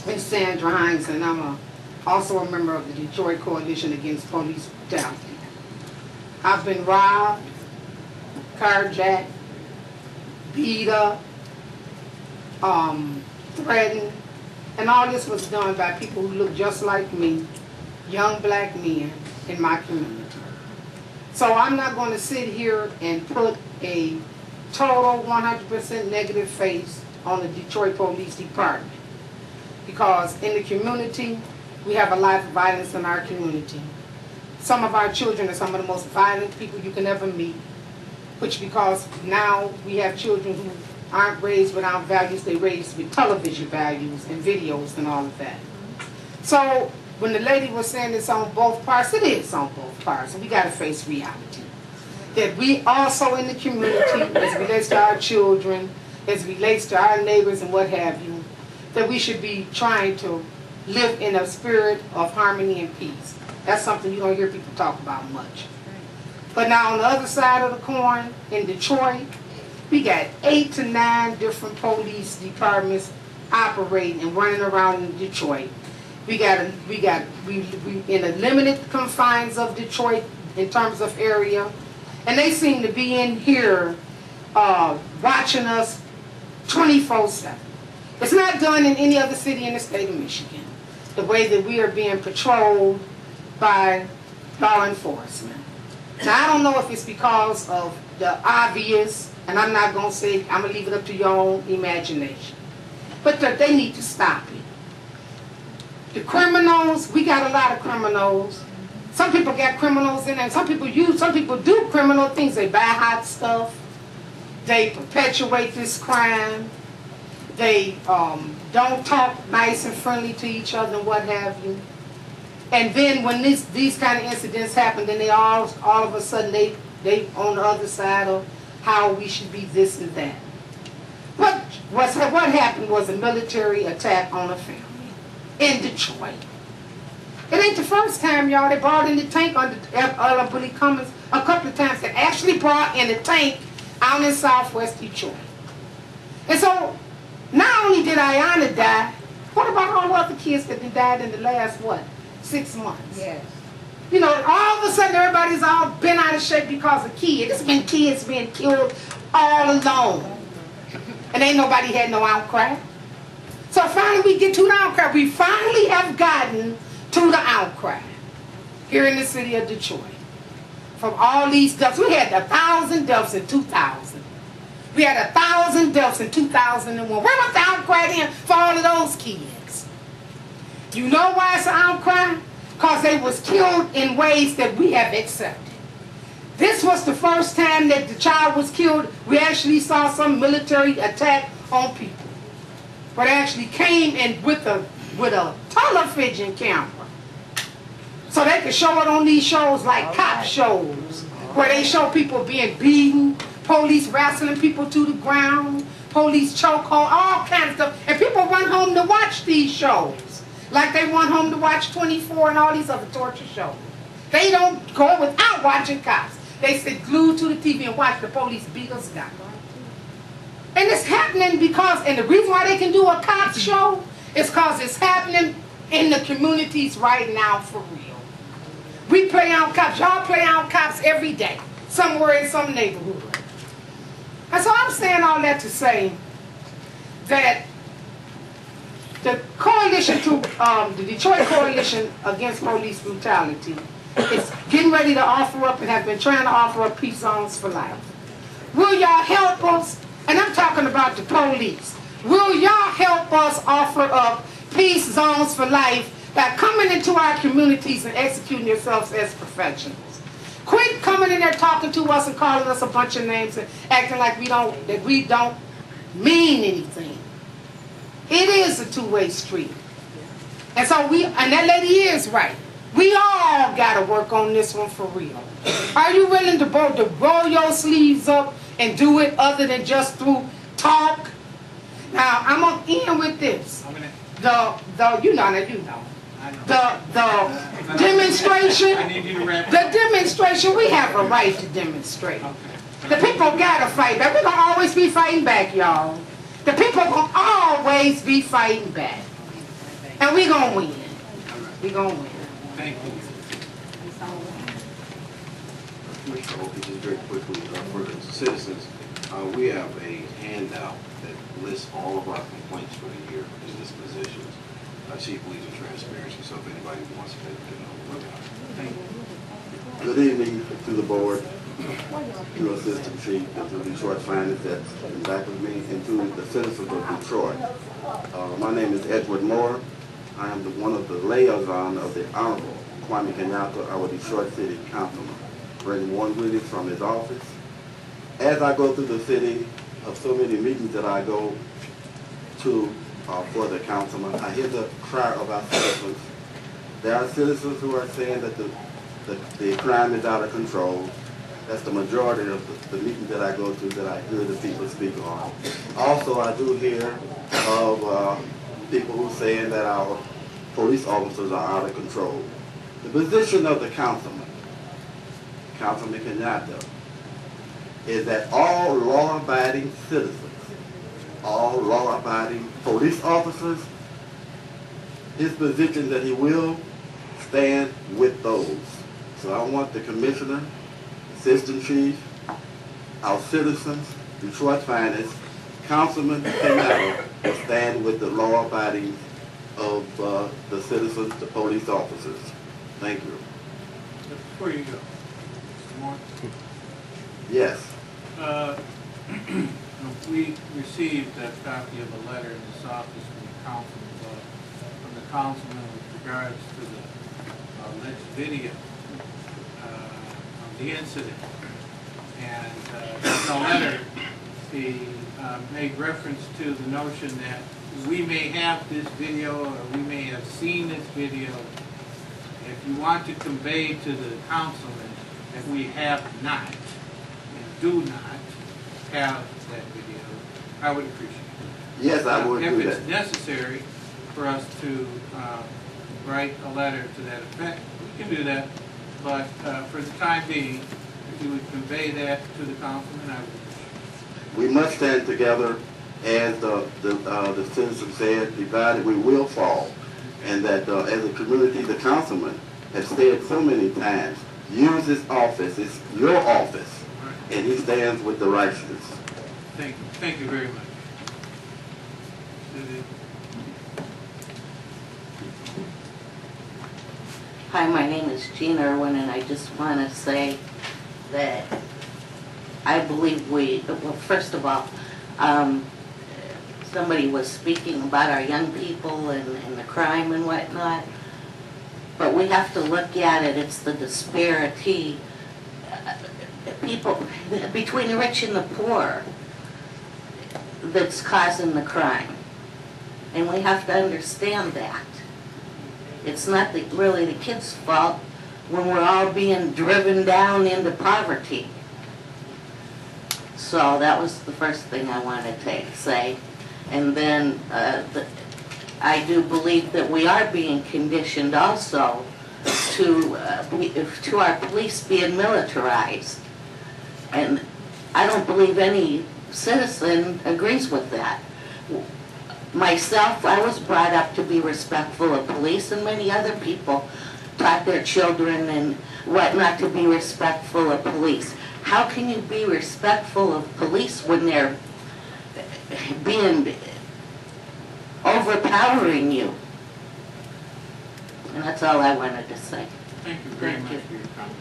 Miss Sandra Hines, and I'm also a member of the Detroit Coalition Against Police Brutality. I've been robbed, carjacked, beat up, threatened, and all this was done by people who look just like me, young black men in my community. So I'm not going to sit here and put a total 100% negative face on the Detroit Police Department, because in the community we have a lot of violence in our community. Some of our children are some of the most violent people you can ever meet, which because now we have children who aren't raised with our values, they're raised with television values and videos and all of that. So when the lady was saying it's on both parts, it is on both parts, and we got to face reality. That we also in the community, as it relates to our children, as it relates to our neighbors and what have you, that we should be trying to live in a spirit of harmony and peace. That's something you don't hear people talk about much. But now on the other side of the coin, in Detroit, we got 8 to 9 different police departments operating and running around in Detroit. We in the limited confines of Detroit in terms of area, and they seem to be in here watching us 24/7. It's not done in any other city in the state of Michigan, the way that we are being patrolled by law enforcement. Now, I don't know if it's because of the obvious, and I'm not going to say, I'm going to leave it up to your own imagination, but that they need to stop it. The criminals, we got a lot of criminals. Some people got criminals in there, and some people do criminal things. They buy hot stuff, they perpetuate this crime, they don't talk nice and friendly to each other and what have you. And then when these kind of incidents happen, then they all of a sudden they on the other side of how we should be this and that. What happened was a military attack on a family in Detroit. It ain't the first time, y'all. They brought in the tank under Billy Cummings a couple of times. They actually brought in the tank out in southwest Detroit. And so, not only did Ayanna die, what about all the other kids that died in the last, 6 months? Yes. You know, all of a sudden everybody's all bent out of shape because of kids. It's been kids being killed all alone. And ain't nobody had no outcry. So finally we get to the outcry. We finally have gotten to the outcry here in the city of Detroit. From all these deaths. We had 1,000 deaths in 2000. We had 1,000 deaths in 2001. Where was the outcry then for all of those kids? You know why it's an outcry? Because they was killed in ways that we have accepted. This was the first time that the child was killed. We actually saw some military attack on people. But actually came in with a television camera. So they could show it on these shows like cop shows, where they show people being beaten, police wrestling people to the ground, police chokehold, all kinds of stuff. And people run home to watch these shows. Like they run home to watch 24 and all these other torture shows. They don't go without watching cops. They sit glued to the TV and watch the police beat us down. And it's happening because, and the reason why they can do a cop show is because it's happening in the communities right now for real. We play out cops. Y'all play out cops every day, somewhere in some neighborhood. And so I'm saying all that to say that the coalition the Detroit Coalition Against Police Brutality is getting ready to offer up and have been trying to offer up peace zones for life. Will y'all help us? And I'm talking about the police. Will y'all help us offer up peace zones for life by coming into our communities and executing yourselves as professionals? Quit coming in there talking to us and calling us a bunch of names and acting like we don't mean anything. It is a two-way street. And so and that lady is right. We all got to work on this one for real. Are you willing to roll your sleeves up and do it other than just through talk? Now, I'm going to end with this. The demonstration, we have a right to demonstrate. The people got to fight back. We're going to always be fighting back, y'all. The people will always be fighting back. And we gonna win. We gonna win. Thank you. Commissioner Oakley, just very quickly, for the citizens, we have a handout that lists all of our complaints for the year in this position. Chief believes in transparency, so if anybody wants to, look at it. Thank you. Good evening to the board, to Assistant Chief, and to Detroit Finance that's in back of me, and to the citizens of Detroit. My name is Edward Moore. I am one of the liaison of the Honorable Kwame Kenyatta, our Detroit City Councilman, bringing one greeting from his office. As I go through the city, of so many meetings that I go to for the councilman, I hear the cry of our citizens. There are citizens who are saying that the crime is out of control. That's the majority of the meetings that I go to that I hear the people speak on. Also, I do hear of people who are saying that our police officers are out of control. The position of the Councilman Kenyatta, is that all law-abiding citizens, all law-abiding police officers, his position that he will stand with those. So I want the Commissioner, Assistant Chief, our citizens, Detroit Finance, Councilman Kenyatta will stand with the law-abiding of the citizens, the police officers. Thank you. Before you go, Mr. Moore, Yes. we received a copy of a letter in this office from the councilman with regards to the alleged video of the incident. And in the letter, he made reference to the notion that we may have this video or we may have seen this video. If you want to convey to the councilman that we have not and do not have that video, I would appreciate it. Yes, I would do If that. it's necessary for us to write a letter to that effect, we can do that. But for the time being, if you would convey that to the councilman, I would appreciate it. We must stand together, as the citizen said, divided we will fall. And that as a community, the councilman has said so many times, use his office, it's your office, and he stands with the righteous. Thank you. Thank you very much. Hi, my name is Jean Irwin, and I just want to say that I believe well, first of all, somebody was speaking about our young people and the crime and whatnot, but we have to look at it, it's the disparity, people, between the rich and the poor that's causing the crime. And we have to understand that. It's not really the kids' fault when we're all being driven down into poverty. So that was the first thing I wanted to say. And then I do believe that we are being conditioned also to our police being militarized. And I don't believe any citizen agrees with that. Myself, I was brought up to be respectful of police, and many other people taught their children and whatnot to be respectful of police. How can you be respectful of police when they're being overpowering you? And that's all I wanted to say. Thank you very much for your comment.